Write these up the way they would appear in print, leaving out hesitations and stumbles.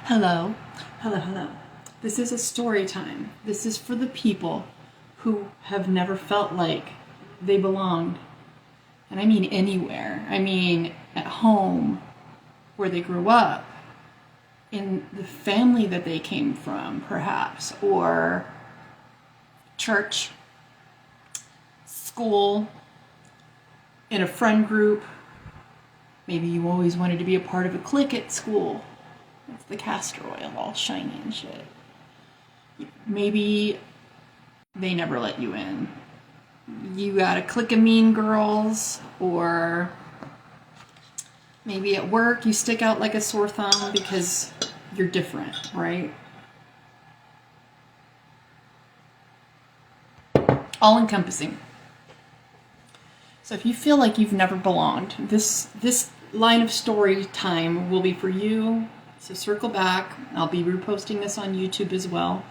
Hello, hello. This is a story time. This is for the people who have never felt like they belonged. And I mean anywhere. I mean at home, where they grew up, in the family that they came from, perhaps, or church, school, in a friend group. Maybe you always wanted to be a part of a clique at school. It's the castor oil all shiny and shit. Maybe they never let you in. You got a clique of mean girls, or maybe at work you stick out like a sore thumb because you're different, right? All encompassing. So if you feel like you've never belonged, this line of story time will be for you. So circle back. I'll be reposting this on YouTube as well,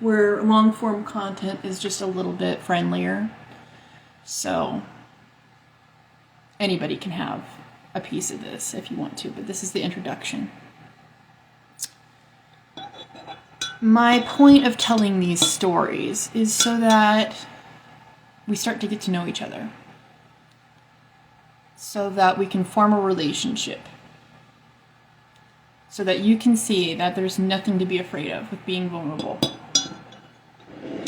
where long form content is just a little bit friendlier. So anybody can have a piece of this if you want to, but this is the introduction. My point of telling these stories is so that we start to get to know each other, so that we can form a relationship, so that you can see that there's nothing to be afraid of with being vulnerable.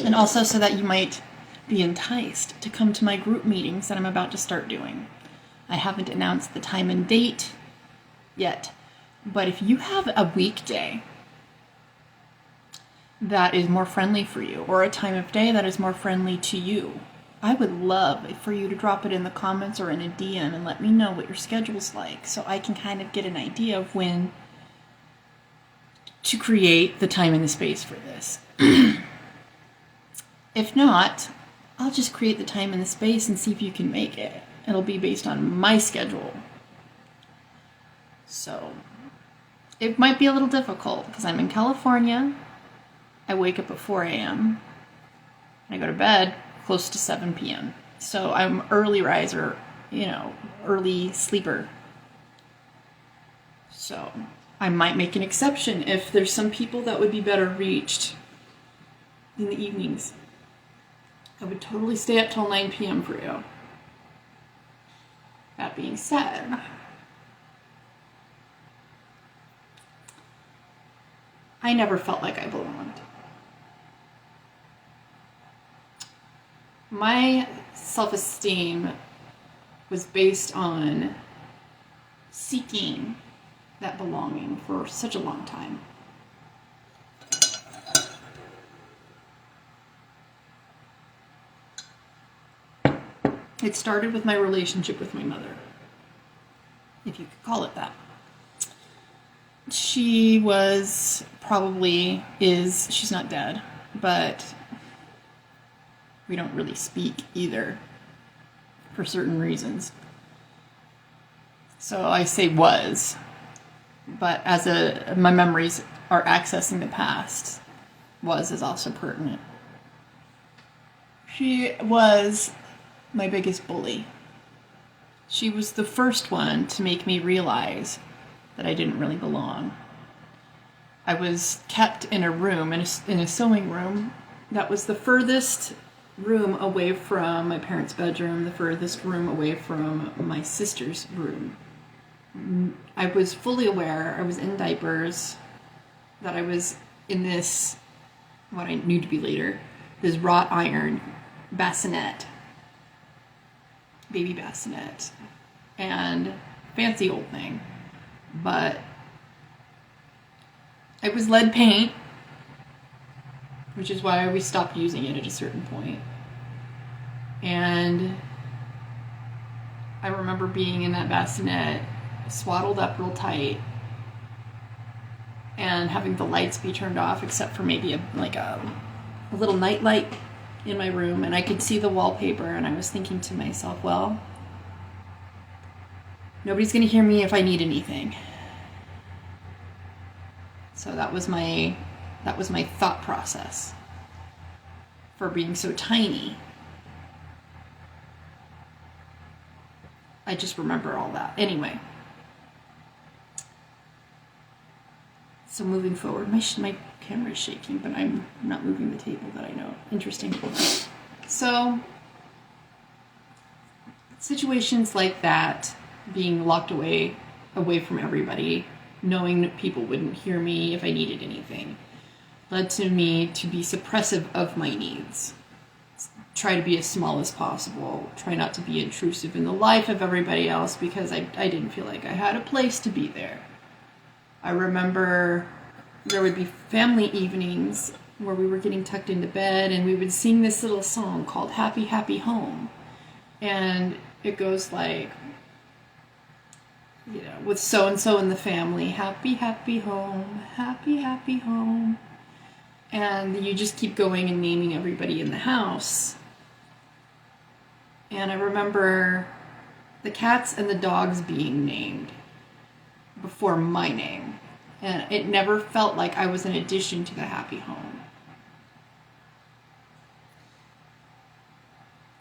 And also so that you might be enticed to come to my group meetings that I'm about to start doing. I haven't announced the time and date yet, but if you have a weekday that is more friendly for you, or a time of day that is more friendly to you, I would love for you to drop it in the comments or in a DM and let me know what your schedule's like, so I can kind of get an idea of when to create the time and the space for this. If not, I'll just create the time and the space and see if you can make it. It'll be based on my schedule. So it might be a little difficult because I'm in California. I wake up at 4 a.m. and I go to bed close to 7 p.m. So I'm early riser, early sleeper. So I might make an exception if there's some people that would be better reached in the evenings. I would totally stay up till 9 p.m. for you. That being said, I never felt like I belonged. My self-esteem was based on seeking that belonging for such a long time. It started with my relationship with my mother, if you could call it that. She she's not dead, but we don't really speak either for certain reasons. So I say was, but my memories are accessing the past. Was is also pertinent. She was my biggest bully. She was the first one to make me realize that I didn't really belong. I was kept in a room, in a sewing room, that was the furthest room away from my parents' bedroom, the furthest room away from my sister's room. I was fully aware, I was in diapers, that I was in this, what I knew to be later, this wrought iron bassinet, baby bassinet, and fancy old thing, but it was lead paint, which is why we stopped using it at a certain point. And I remember being in that bassinet, swaddled up real tight, and having the lights be turned off except for maybe a little night light in my room, and I could see the wallpaper, and I was thinking to myself, well, nobody's going to hear me if I need anything. So that was my thought process for being so tiny. I just remember all that. Anyway, So moving forward, my camera is shaking, but I'm not moving the table that I know. Interesting. So situations like that, being locked away from everybody, knowing that people wouldn't hear me if I needed anything, led to me to be suppressive of my needs. Try to be as small as possible. Try not to be intrusive in the life of everybody else because I didn't feel like I had a place to be there. I remember there would be family evenings where we were getting tucked into bed and we would sing this little song called Happy, Happy Home. And it goes like, with so-and-so in the family, happy, happy home, happy, happy home. And you just keep going and naming everybody in the house. And I remember the cats and the dogs being named before my name. And it never felt like I was an addition to the happy home.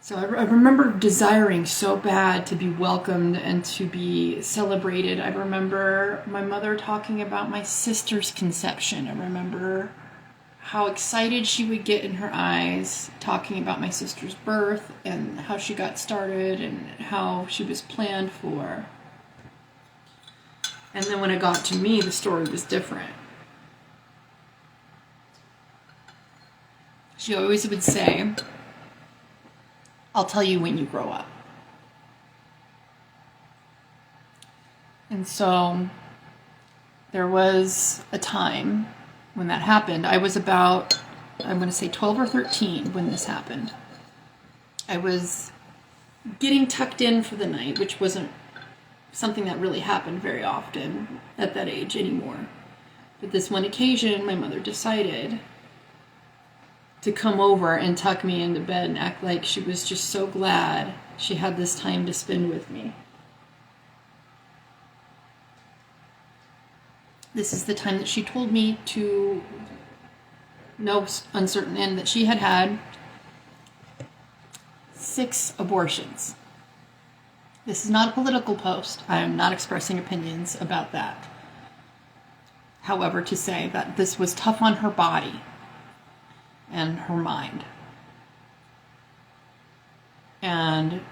So I remember desiring so bad to be welcomed and to be celebrated. I remember my mother talking about my sister's conception. I remember how excited she would get in her eyes talking about my sister's birth and how she got started and how she was planned for. And then when it got to me, the story was different. She always would say, I'll tell you when you grow up. And so there was a time when that happened. I was about, I'm going to say 12 or 13 when this happened. I was getting tucked in for the night, which wasn't something that really happened very often at that age anymore. But this one occasion, my mother decided to come over and tuck me into bed and act like she was just so glad she had this time to spend with me. This is the time that she told me to no uncertain end that she had had 6 abortions. This is not a political post. I am not expressing opinions about that. However, to say that this was tough on her body and her mind. And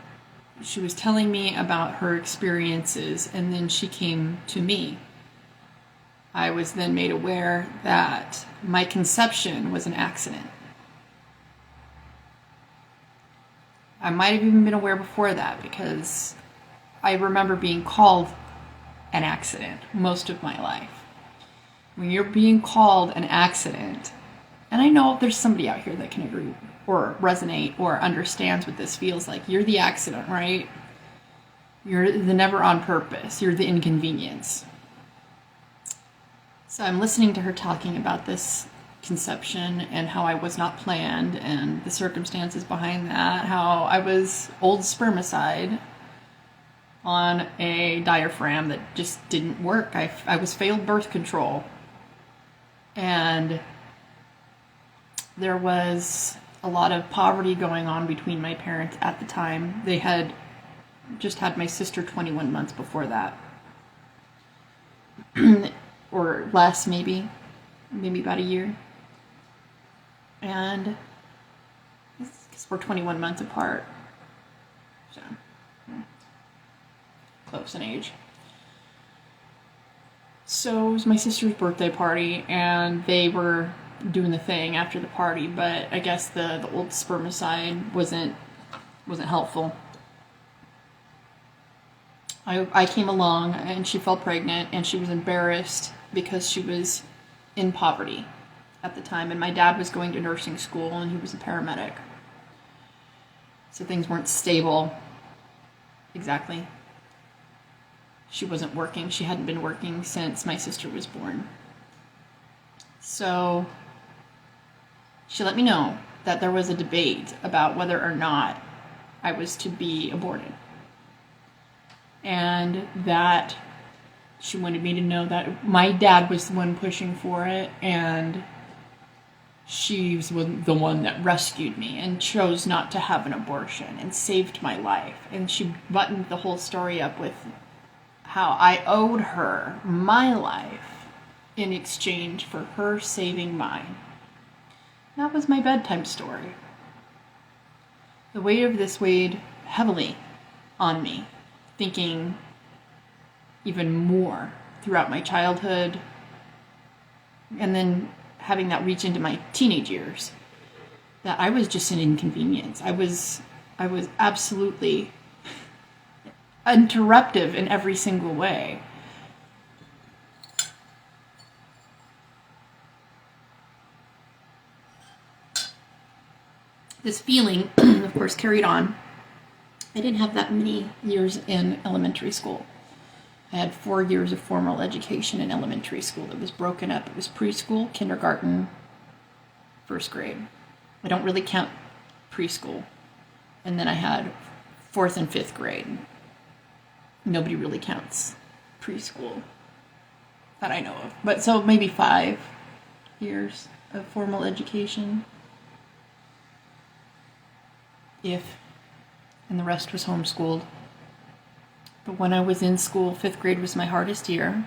she was telling me about her experiences, and then she came to me. I was then made aware that my conception was an accident. I might have even been aware before that because I remember being called an accident most of my life. When you're being called an accident, and I know there's somebody out here that can agree or resonate or understands what this feels like. You're the accident, right? You're the never on purpose. You're the inconvenience. So I'm listening to her talking about this conception and how I was not planned and the circumstances behind that, how I was old spermicide on a diaphragm that just didn't work. I was failed birth control. And there was a lot of poverty going on between my parents at the time. They had just had my sister 21 months before that. Or less, maybe about a year. And because we're 21 months apart. So, close in age. So it was my sister's birthday party, and they were doing the thing after the party, but I guess the old spermicide wasn't helpful. I came along, and she fell pregnant, and she was embarrassed because she was in poverty at the time, and my dad was going to nursing school, and he was a paramedic. So things weren't stable. Exactly. She wasn't working. She hadn't been working since my sister was born. So she let me know that there was a debate about whether or not I was to be aborted. And that she wanted me to know that my dad was the one pushing for it, and she was the one that rescued me and chose not to have an abortion and saved my life. And she buttoned the whole story up with how I owed her my life in exchange for her saving mine. That was my bedtime story. The weight of this weighed heavily on me, thinking even more throughout my childhood, and then having that reach into my teenage years, that I was just an inconvenience. I was absolutely interruptive in every single way. This feeling, of course, carried on. I didn't have that many years in elementary school. I had 4 years of formal education in elementary school that was broken up. It was preschool, kindergarten, first grade. I don't really count preschool. And then I had 4th and 5th grade. Nobody really counts preschool that I know of. But so maybe 5 years of formal education. And the rest was homeschooled. But when I was in school, 5th grade was my hardest year.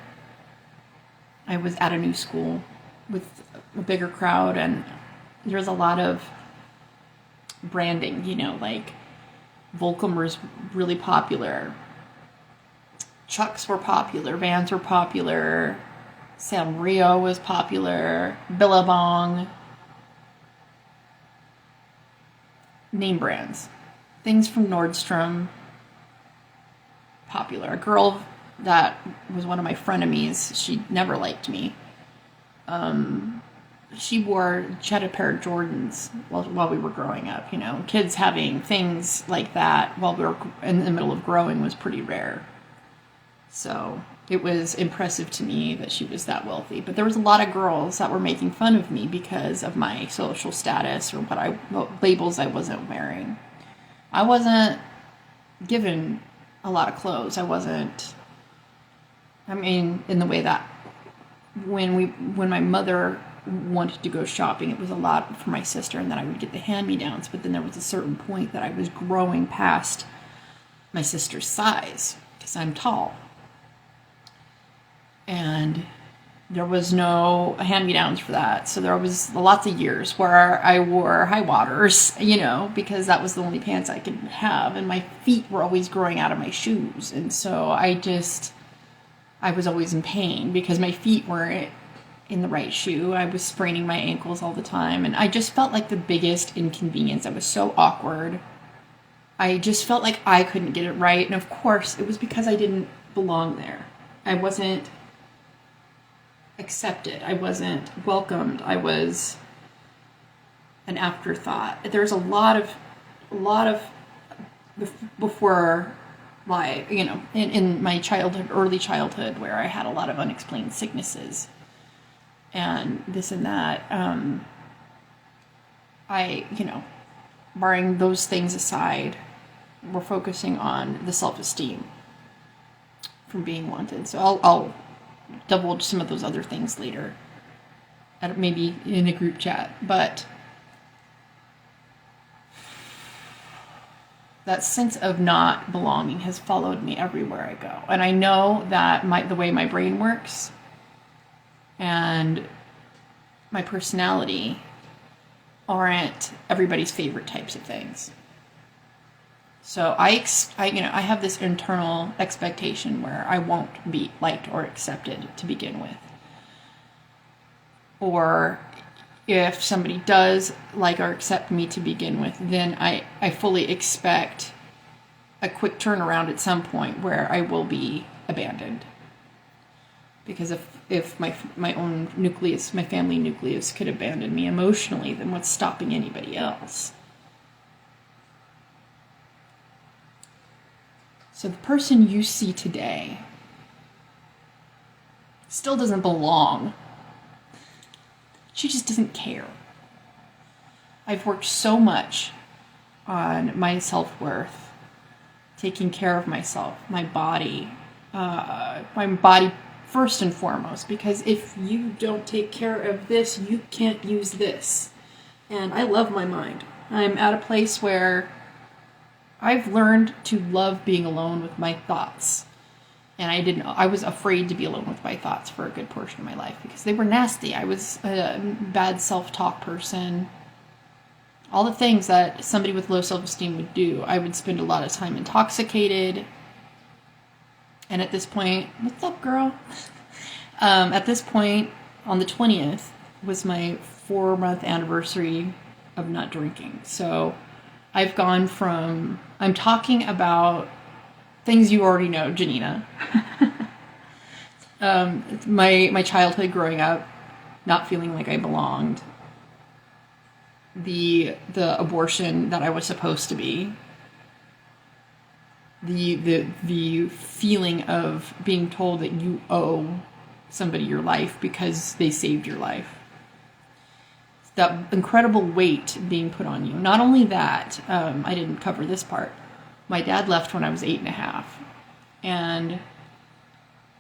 I was at a new school with a bigger crowd, and there was a lot of branding, like Volcom was really popular. Chucks were popular, Vans were popular, Sanrio was popular, Billabong. Name brands. Things from Nordstrom. Popular. A girl that was one of my frenemies, she never liked me. She had a pair of Jordans while we were growing up, Kids having things like that while we were in the middle of growing was pretty rare. So it was impressive to me that she was that wealthy. But there was a lot of girls that were making fun of me because of my social status or what labels I wasn't wearing. I wasn't given a lot of clothes. In the way that when my mother wanted to go shopping, it was a lot for my sister, and then I would get the hand-me-downs. But then there was a certain point that I was growing past my sister's size because I'm tall. And there was no hand-me-downs for that. So there was lots of years where I wore high waters, because that was the only pants I could have. And my feet were always growing out of my shoes. And so I was always in pain because my feet weren't in the right shoe. I was spraining my ankles all the time. And I just felt like the biggest inconvenience. I was so awkward. I just felt like I couldn't get it right. And of course, it was because I didn't belong there. I wasn't accepted. I wasn't welcomed. I was an afterthought. There's a lot of before life, in my early childhood, where I had a lot of unexplained sicknesses and this and that. Barring those things aside, we're focusing on the self-esteem from being wanted. So I'll divulge some of those other things later, maybe in a group chat. But that sense of not belonging has followed me everywhere I go. And I know that the way my brain works and my personality aren't everybody's favorite types of things. So I have this internal expectation where I won't be liked or accepted to begin with. Or if somebody does like or accept me to begin with, then I fully expect a quick turnaround at some point where I will be abandoned. Because if my own nucleus, my family nucleus could abandon me emotionally, then what's stopping anybody else? So the person you see today still doesn't belong. She just doesn't care. I've worked so much on my self-worth, taking care of myself, my body first and foremost, because if you don't take care of this, you can't use this. And I love my mind. I'm at a place where I've learned to love being alone with my thoughts. And I was afraid to be alone with my thoughts for a good portion of my life because they were nasty. I was a bad self-talk person. All the things that somebody with low self-esteem would do. I would spend a lot of time intoxicated. And at this point, what's up, girl? At this point, on the 20th, was my 4-month anniversary of not drinking. So I've gone from, I'm talking about things you already know, Janina. My childhood growing up, not feeling like I belonged. The abortion that I was supposed to be. The feeling of being told that you owe somebody your life because they saved your life. That incredible weight being put on you. Not only that, I didn't cover this part. My dad left when I was 8.5. And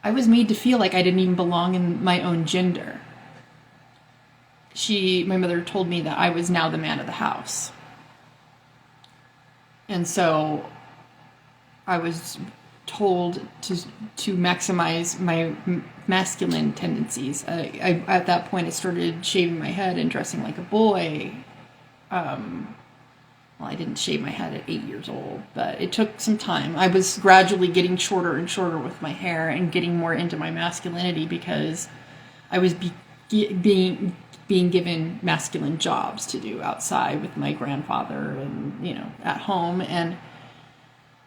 I was made to feel like I didn't even belong in my own gender. My mother told me that I was now the man of the house. And so I was told to maximize my masculine tendencies. At that point, I started shaving my head and dressing like a boy. Well, I didn't shave my head at 8 years old, but it took some time. I was gradually getting shorter and shorter with my hair and getting more into my masculinity because I was being given masculine jobs to do outside with my grandfather and, at home. And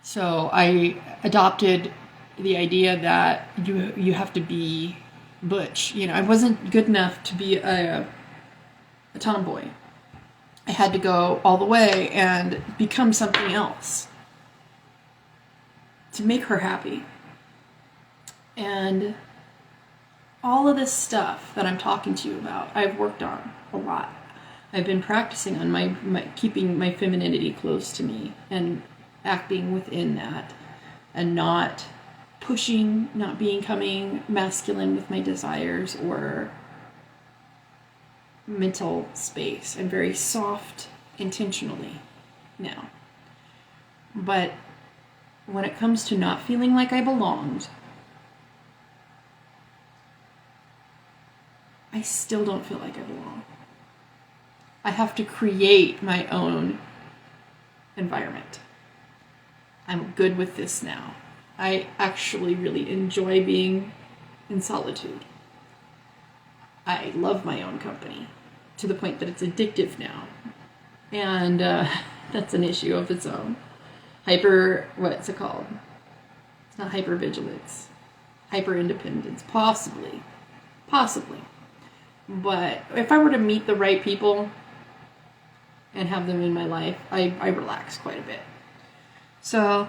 so I adopted the idea that you have to be butch. I wasn't good enough to be a tomboy. I had to go all the way and become something else to make her happy. And all of this stuff that I'm talking to you about, I've worked on a lot. I've been practicing on my keeping my femininity close to me and acting within that and not pushing, not becoming masculine with my desires or mental space. I'm very soft intentionally now. But when it comes to not feeling like I belonged, I still don't feel like I belong. I have to create my own environment. I'm good with this now. I actually really enjoy being in solitude. I love my own company to the point that it's addictive now. And that's an issue of its own. What's it called? It's not hypervigilance. Hyper-independence, possibly. But if I were to meet the right people and have them in my life, I relax quite a bit. So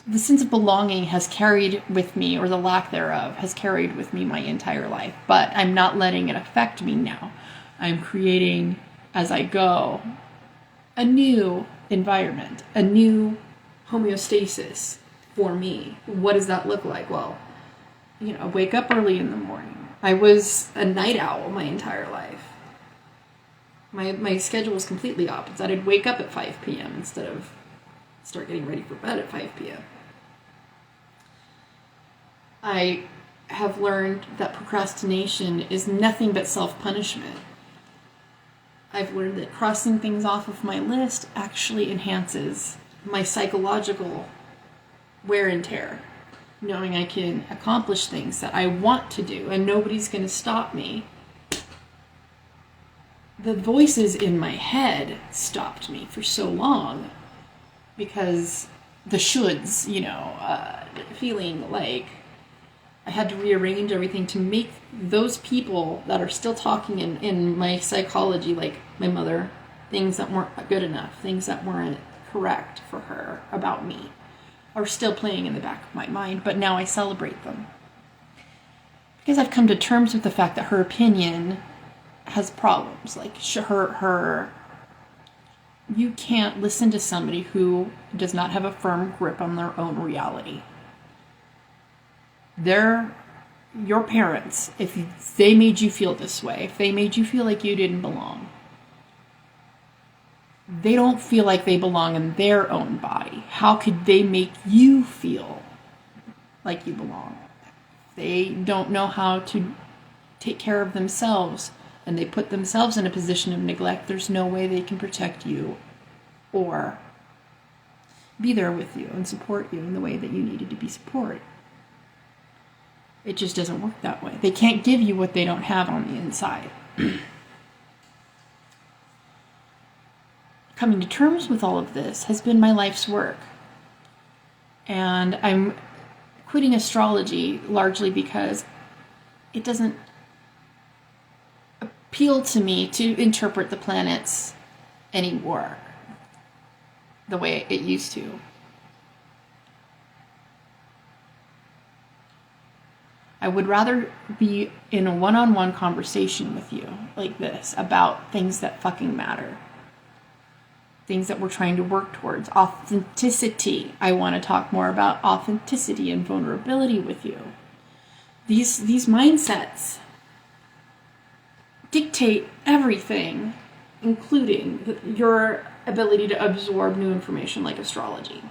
the sense of belonging has carried with me, or the lack thereof, has carried with me my entire life. But I'm not letting it affect me now. I'm creating, as I go, a new environment, a new homeostasis for me. What does that look like? Well, I wake up early in the morning. I was a night owl my entire life. My schedule was completely opposite. I'd wake up at 5 p.m. instead of start getting ready for bed at 5 p.m. I have learned that procrastination is nothing but self-punishment. I've learned that crossing things off of my list actually enhances my psychological wear and tear, knowing I can accomplish things that I want to do and nobody's going to stop me. The voices in my head stopped me for so long because the shoulds, feeling like I had to rearrange everything to make those people that are still talking in my psychology, like my mother, things that weren't good enough, things that weren't correct for her about me, are still playing in the back of my mind, but now I celebrate them. Because I've come to terms with the fact that her opinion has problems. Like you can't listen to somebody who does not have a firm grip on their own reality. They're your parents. If they made you feel this way, if they made you feel like you didn't belong, they don't feel like they belong in their own body. How could they make you feel like you belong. They don't know how to take care of themselves, and they put themselves in a position of neglect. There's no way they can protect you or be there with you and support you in the way that you needed to be supported. It just doesn't work that way. They can't give you what they don't have on the inside. Coming to terms with all of this has been my life's work. And I'm quitting astrology largely because it doesn't appeal to me to interpret the planets anymore the way it used to. I would rather be in a one-on-one conversation with you like this about things that fucking matter. Things that we're trying to work towards. Authenticity. I want to talk more about authenticity and vulnerability with you. These mindsets dictate everything, including your ability to absorb new information like astrology.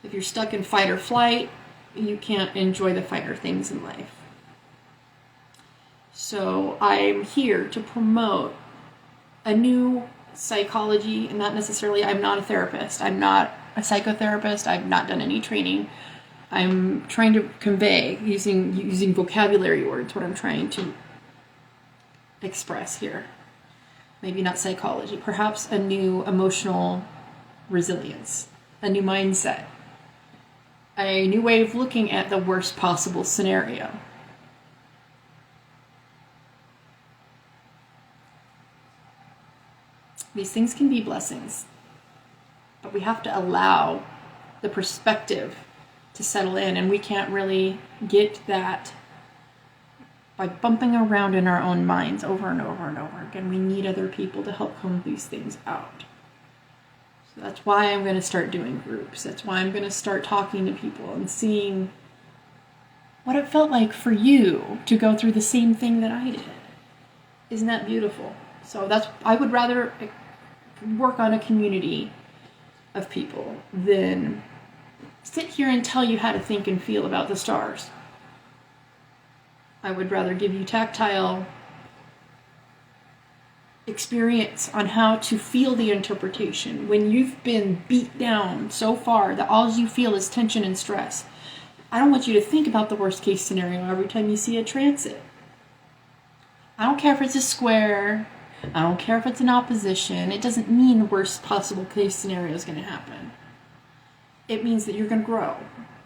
If you're stuck in fight or flight, you can't enjoy the finer things in life. So I'm here to promote a new psychology, and not necessarily, I'm not a therapist. I'm not a psychotherapist. I've not done any training. I'm trying to convey, using vocabulary words, what I'm trying to express here. Maybe not psychology, perhaps a new emotional resilience, a new mindset, a new way of looking at the worst possible scenario. These things can be blessings, but we have to allow the perspective to settle in, and we can't really get that by bumping around in our own minds over and over and over again. We need other people to help comb these things out. So that's why I'm going to start doing groups. That's why I'm going to start talking to people and seeing what it felt like for you to go through the same thing that I did. Isn't that beautiful? So I would rather work on a community of people than sit here and tell you how to think and feel about the stars. I would rather give you tactile experience on how to feel the interpretation when you've been beat down so far that all you feel is tension and stress. I don't want you to think about the worst case scenario every time you see a transit. I don't care if it's a square. I don't care if it's an opposition. It doesn't mean the worst possible case scenario is going to happen. It means that you're going to grow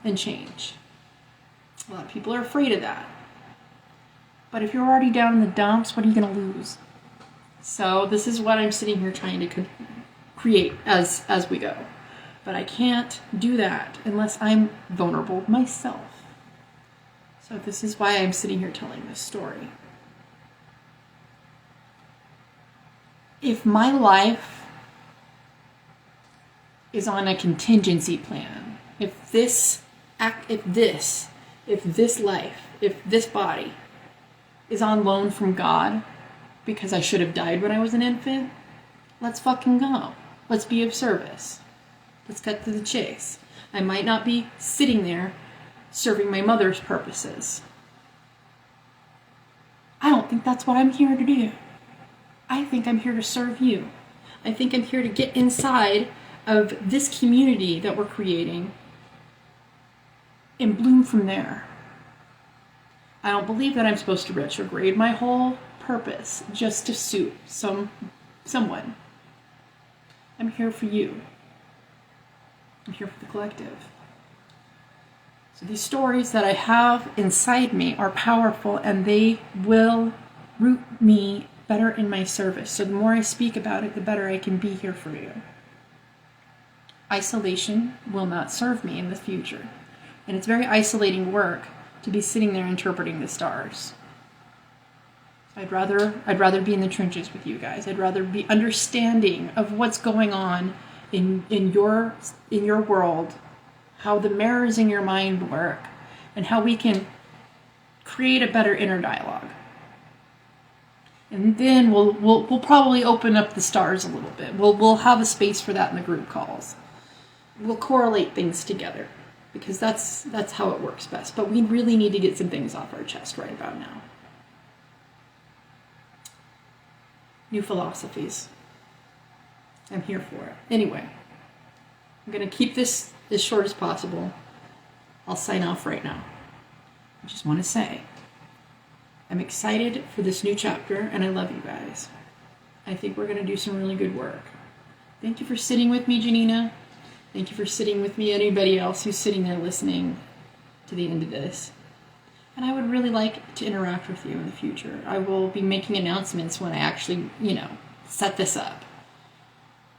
and change. A lot of people are afraid of that. But if you're already down in the dumps, what are you going to lose? So this is what I'm sitting here trying to create as we go. But I can't do that unless I'm vulnerable myself. So this is why I'm sitting here telling this story. If my life is on a contingency plan, if this body is on loan from God because I should have died when I was an infant, let's fucking go. Let's be of service. Let's cut to the chase. I might not be sitting there serving my mother's purposes. I don't think that's what I'm here to do. I think I'm here to serve you. I think I'm here to get inside of this community that we're creating and bloom from there. I don't believe that I'm supposed to retrograde my whole purpose just to suit someone. I'm here for you. I'm here for the collective. So these stories that I have inside me are powerful, and they will root me better in my service. So the more I speak about it, the better I can be here for you. Isolation will not serve me in the future. And it's very isolating work to be sitting there interpreting the stars. I'd rather be in the trenches with you guys. I'd rather be understanding of what's going on in your world, how the mirrors in your mind work, and how we can create a better inner dialogue. And then we'll probably open up the stars a little bit. We'll have a space for that in the group calls. We'll correlate things together. because that's how it works best. But we really need to get some things off our chest right about now. New philosophies. I'm here for it. Anyway, I'm going to keep this as short as possible. I'll sign off right now. I just want to say, I'm excited for this new chapter, and I love you guys. I think we're going to do some really good work. Thank you for sitting with me, Janina. Thank you for sitting with me, anybody else who's sitting there listening to the end of this. And I would really like to interact with you in the future. I will be making announcements when I actually, set this up.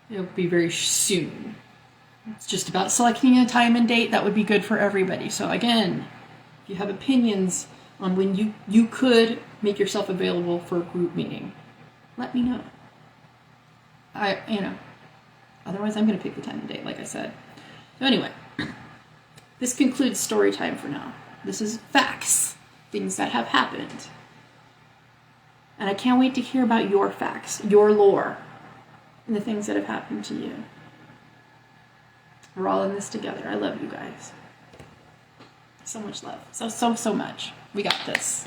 It'll be very soon. It's just about selecting a time and date that would be good for everybody. So again, if you have opinions on when you could make yourself available for a group meeting, let me know. Otherwise I'm going to pick the time and date, like I said. So anyway, this concludes story time for now. This is facts, things that have happened. And I can't wait to hear about your facts, your lore, and the things that have happened to you. We're all in this together. I love you guys. So much love. So much. We got this.